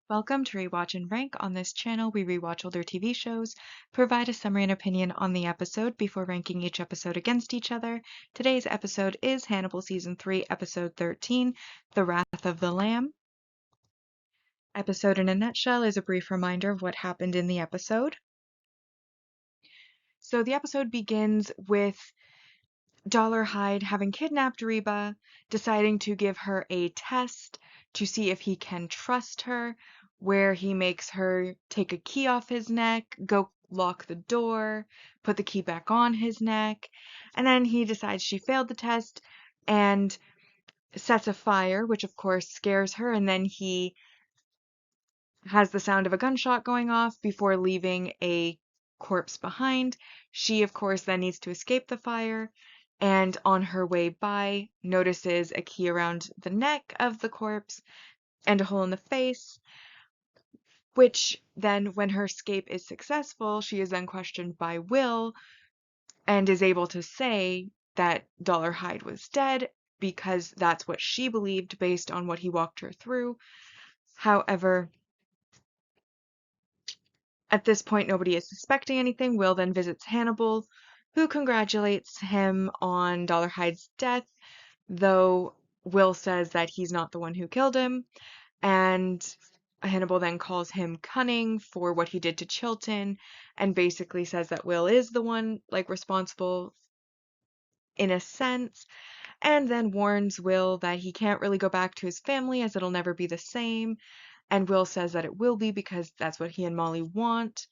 Welcome to Rewatch-and-Rank. On this channel, we rewatch older TV shows, provide a summary and opinion on the episode before ranking each episode against each other. Today's episode is Hannibal Season 3, Episode 13, The Wrath of the Lamb. Episode in a nutshell is a brief reminder of what happened in the episode. So the episode begins with Dollarhide having kidnapped Reba, deciding to give her a test to see if he can trust her, where he makes her take a key off his neck, go lock the door, put the key back on his neck, and then he decides she failed the test and sets a fire, which of course scares her, and then he has the sound of a gunshot going off before leaving a corpse behind. She, of course, then needs to escape the fire, and on her way by, notices a key around the neck of the corpse and a hole in the face, which then, when her escape is successful, she is then questioned by Will and is able to say that Dollarhide was dead because that's what she believed based on what he walked her through. However, at this point, nobody is suspecting anything. Will then visits Hannibal, who congratulates him on Dollarhide's death, though Will says that he's not the one who killed him, and Hannibal then calls him cunning for what he did to Chilton, and basically says that Will is the one, responsible in a sense, and then warns Will that he can't really go back to his family as it'll never be the same, and Will says that it will be because that's what he and Molly want.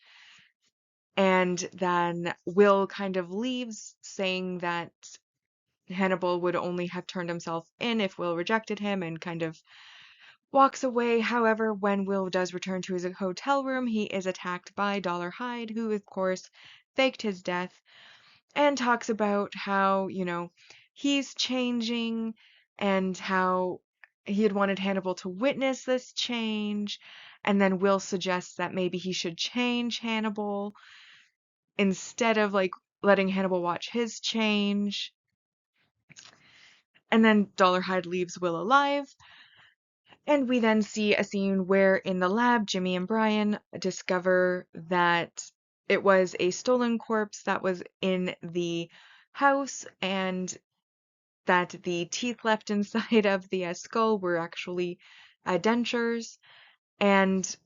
And then Will kind of leaves, saying that Hannibal would only have turned himself in if Will rejected him, and kind of walks away. However, when Will does return to his hotel room, he is attacked by Dollarhide, who, of course, faked his death, and talks about how, he's changing and how he had wanted Hannibal to witness this change. And then Will suggests that maybe he should change Hannibal instead of letting Hannibal watch his change. And then Dollarhide leaves Will alive. And we then see a scene where in the lab, Jimmy and Brian discover that it was a stolen corpse that was in the house, and that the teeth left inside of the skull were actually dentures, and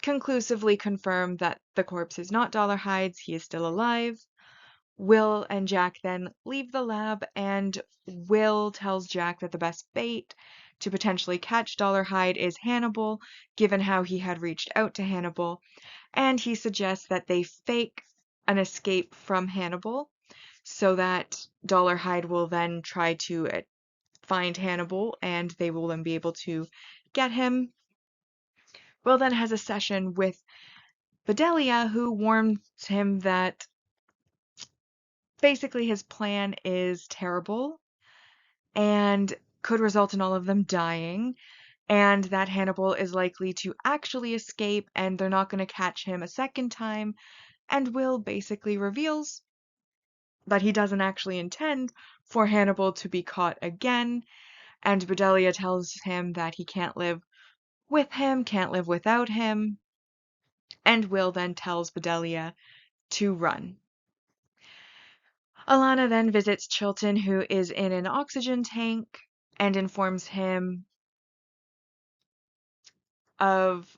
conclusively confirm that the corpse is not Dollarhide's, he is still alive. Will and Jack then leave the lab, and Will tells Jack that the best bait to potentially catch Dollarhide is Hannibal, given how he had reached out to Hannibal, and he suggests that they fake an escape from Hannibal so that Dollarhide will then try to find Hannibal, and they will then be able to get him. Will then has a session with Bedelia, who warns him that basically his plan is terrible and could result in all of them dying, and that Hannibal is likely to actually escape and they're not going to catch him a second time, and Will basically reveals that he doesn't actually intend for Hannibal to be caught again, and Bedelia tells him that he can't live with him, can't live without him, and Will then tells Bedelia to run. Alana then visits Chilton, who is in an oxygen tank, and informs him of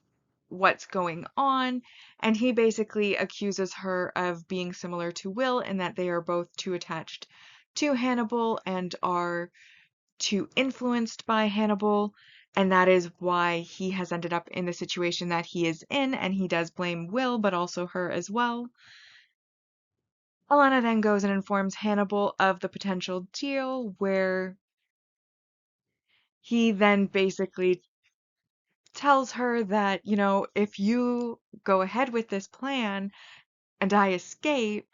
what's going on, and he basically accuses her of being similar to Will in that they are both too attached to Hannibal and are too influenced by Hannibal, and that is why he has ended up in the situation that he is in, and he does blame Will, but also her as well. Alana then goes and informs Hannibal of the potential deal, where he then basically tells her that, if you go ahead with this plan and I escape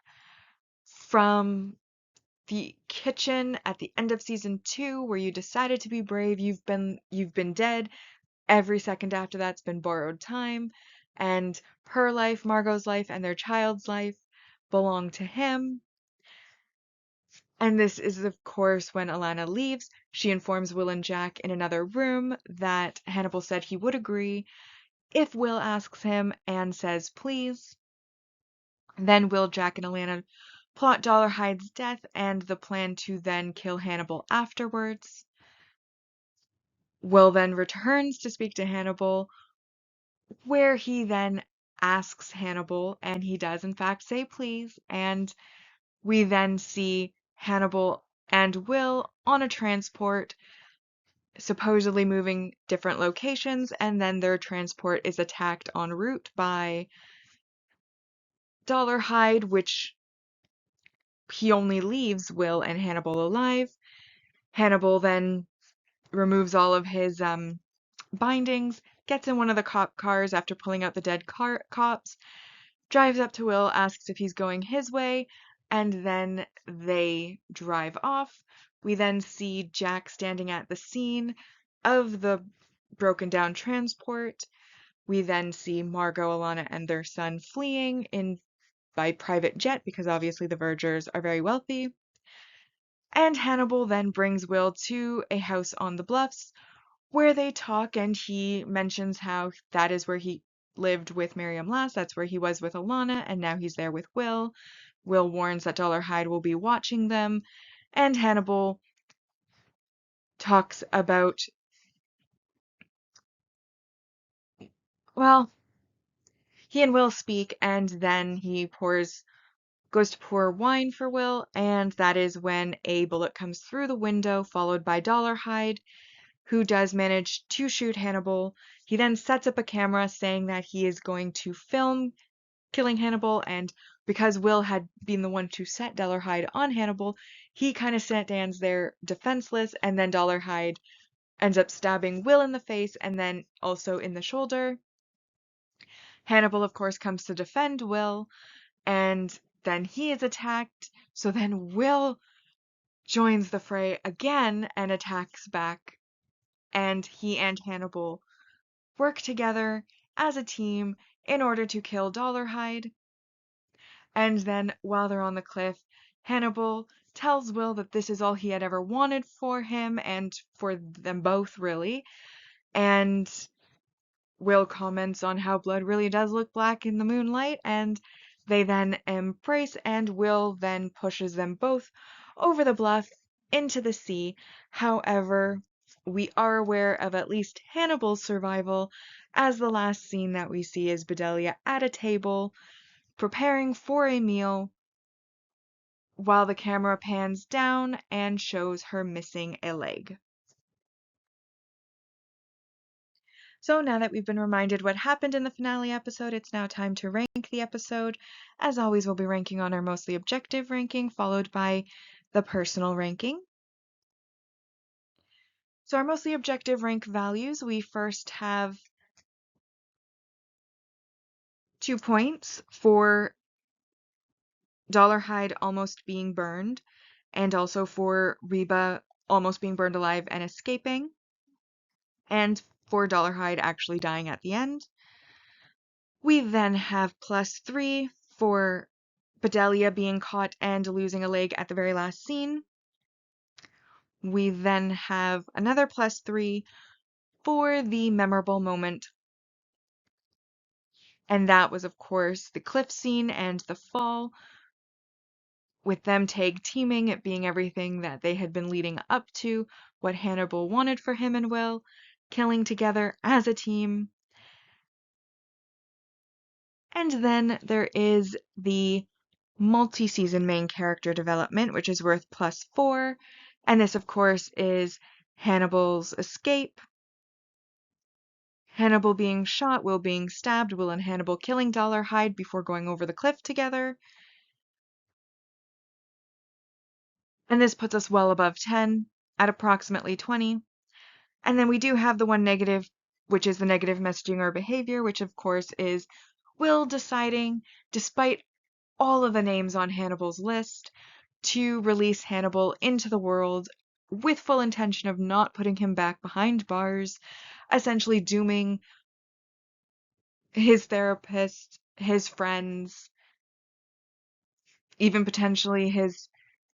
from the kitchen at the end of season 2 where you decided to be brave, you've been dead. Every second after that's been borrowed time, and her life, Margot's life, and their child's life belong to him. And this is, of course, when Alana leaves. She informs Will and Jack in another room that Hannibal said he would agree if Will asks him and says please. Then Will, Jack, and Alana plot Dollarhide's death and the plan to then kill Hannibal afterwards. Will then returns to speak to Hannibal, where he then asks Hannibal, and he does in fact say please, and we then see Hannibal and Will on a transport, supposedly moving different locations, and then their transport is attacked en route by Dollarhide, which he only leaves Will and Hannibal alive. Hannibal then removes all of his bindings, gets in one of the cop cars after pulling out the dead cops, drives up to Will, asks if he's going his way, and then they drive off. We then see Jack standing at the scene of the broken down transport. We then see Margot, Alana, and their son fleeing in by private jet because obviously the Vergers are very wealthy. And Hannibal then brings Will to a house on the bluffs where they talk, and he mentions how that is where he lived with Miriam last, that's where he was with Alana, and now he's there with Will. Will warns that Dollarhide will be watching them, and Hannibal talks about, well, he and Will speak, and then he goes to pour wine for Will, and that is when a bullet comes through the window, followed by Dollarhide, who does manage to shoot Hannibal. He then sets up a camera saying that he is going to film killing Hannibal, and because Will had been the one to set Dollarhide on Hannibal, he kind of stands there defenseless, and then Dollarhide ends up stabbing Will in the face and then also in the shoulder. Hannibal, of course, comes to defend Will, and then he is attacked, so then Will joins the fray again and attacks back, and he and Hannibal work together as a team in order to kill Dollarhide. And then, while they're on the cliff, Hannibal tells Will that this is all he had ever wanted for him and for them both, really. And Will comments on how blood really does look black in the moonlight, and they then embrace, and Will then pushes them both over the bluff into the sea. However, we are aware of at least Hannibal's survival, as the last scene that we see is Bedelia at a table preparing for a meal while the camera pans down and shows her missing a leg. So now that we've been reminded what happened in the finale episode, it's now time to rank the episode. As always, we'll be ranking on our mostly objective ranking, followed by the personal ranking. So our mostly objective rank values, we first have 2 points for Dollarhide almost being burned, and also for Reba almost being burned alive and escaping, and for Dollarhide actually dying at the end. We then have +3 for Bedelia being caught and losing a leg at the very last scene. We then have another +3 for the memorable moment, and that was, of course, the cliff scene and the fall, with them tag teaming, it being everything that they had been leading up to, what Hannibal wanted for him and Will, killing together as a team. And then there is the multi-season main character development, which is worth +4. And this, of course, is Hannibal's escape, Hannibal being shot, Will being stabbed, Will and Hannibal killing Dollarhide before going over the cliff together. And this puts us well above 10 at approximately 20. And then we do have the one negative, which is the negative messaging or behavior, which of course is Will deciding, despite all of the names on Hannibal's list, to release Hannibal into the world with full intention of not putting him back behind bars, essentially dooming his therapist, his friends, even potentially his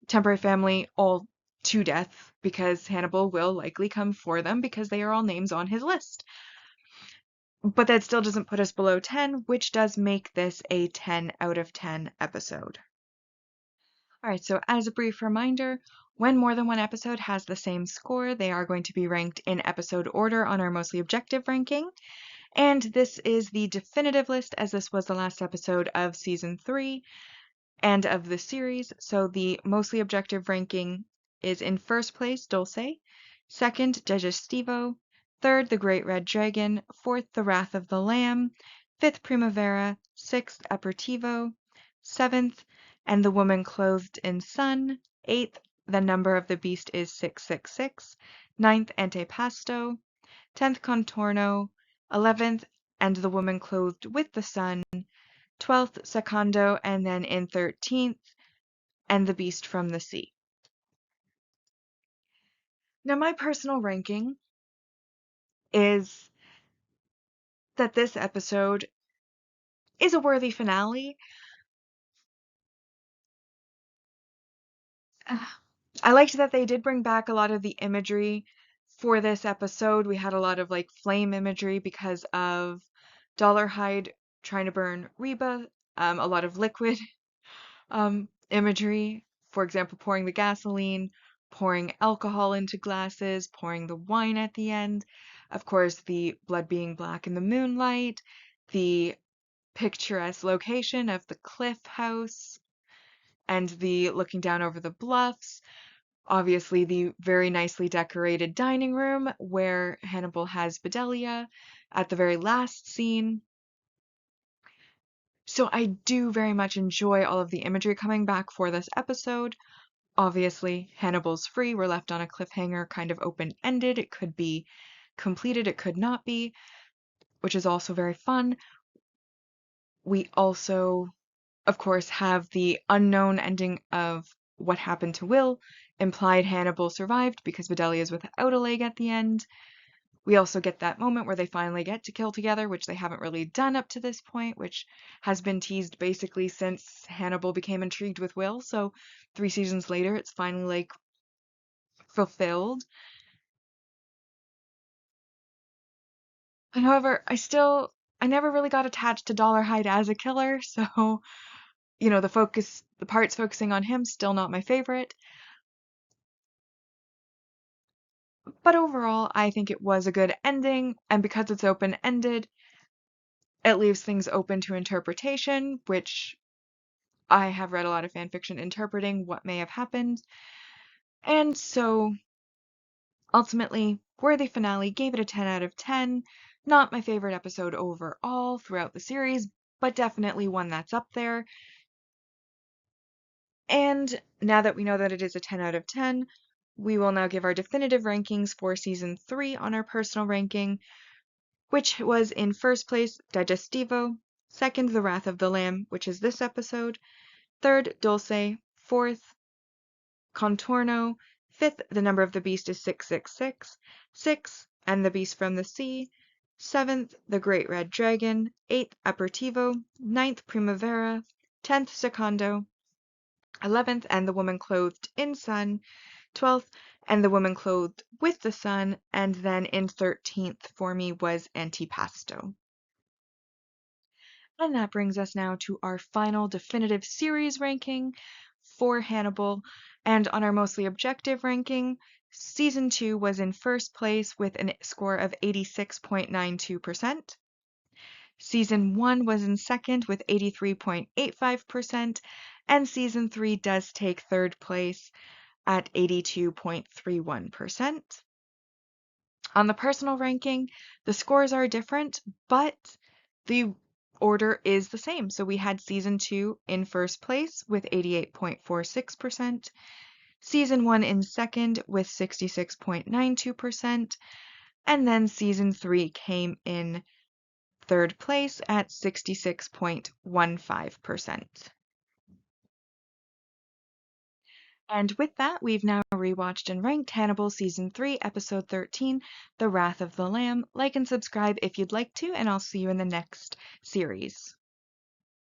temporary family all to death because Hannibal will likely come for them because they are all names on his list. But that still doesn't put us below 10, which does make this a 10 out of 10 episode. Alright, so as a brief reminder, when more than one episode has the same score, they are going to be ranked in episode order on our mostly objective ranking. And this is the definitive list, as this was the last episode of season 3 and of the series. So the mostly objective ranking is in first place, Dulce, second, Digestivo, third, The Great Red Dragon, fourth, The Wrath of the Lamb, fifth, Primavera, sixth, Aperitivo, seventh, And the Woman Clothed in Sun, eighth, The Number of the Beast is 666, ninth, Antepasto, 10th, Contorno, 11th, And the Woman Clothed with the Sun, 12th, Secondo, and then in 13th, And the Beast from the Sea. Now, my personal ranking is that this episode is a worthy finale. I liked that they did bring back a lot of the imagery for this episode. We had a lot of like flame imagery because of Dollarhide trying to burn Reba, a lot of liquid imagery. For example, pouring the gasoline, pouring alcohol into glasses, pouring the wine at the end. Of course, the blood being black in the moonlight, the picturesque location of the cliff house, and the looking down over the bluffs. Obviously, the very nicely decorated dining room where Hannibal has Bedelia at the very last scene. So I do very much enjoy all of the imagery coming back for this episode. Obviously, Hannibal's free. We're left on a cliffhanger, kind of open-ended. It could be completed, it could not be, which is also very fun. We also, of course, have the unknown ending of what happened to Will. Implied Hannibal survived because Bedelia is without a leg at the end. We also get that moment where they finally get to kill together, which they haven't really done up to this point, which has been teased basically since Hannibal became intrigued with Will. So 3 seasons later, it's finally like fulfilled. However, I never really got attached to Dollarhide as a killer, so the parts focusing on him still not my favorite. But overall, I think it was a good ending, and because it's open-ended, it leaves things open to interpretation, which I have read a lot of fan fiction interpreting what may have happened. And so ultimately, worthy finale, gave it a 10 out of 10. Not my favorite episode overall throughout the series, but definitely one that's up there. And now that we know that it is a 10 out of 10, we will now give our definitive rankings for season 3 on our personal ranking, which was in first place Digestivo, second The Wrath of the Lamb, which is this episode, third Dulce, fourth Contorno, fifth The Number of the Beast is 666, sixth And the Beast from the Sea, seventh The Great Red Dragon, eighth Aperitivo, ninth Primavera, 10th Secondo, 11th And the Woman Clothed in Sun, 12th And the Woman Clothed with the Sun, and then in 13th for me was Antipasto. And that brings us now to our final definitive series ranking for Hannibal. And on our mostly objective ranking, season 2 was in first place with a score of 86.92%. Season 1 was in second with 83.85%, and season 3 does take third place at 82.31%. On the personal ranking, the scores are different, but the order is the same. So we had season 2 in first place with 88.46%, season 1 in second with 66.92%, and then season 3 came in third place at 66.15%. And with that, we've now rewatched and ranked Hannibal Season 3, Episode 13, The Wrath of the Lamb. Like and subscribe if you'd like to, and I'll see you in the next series.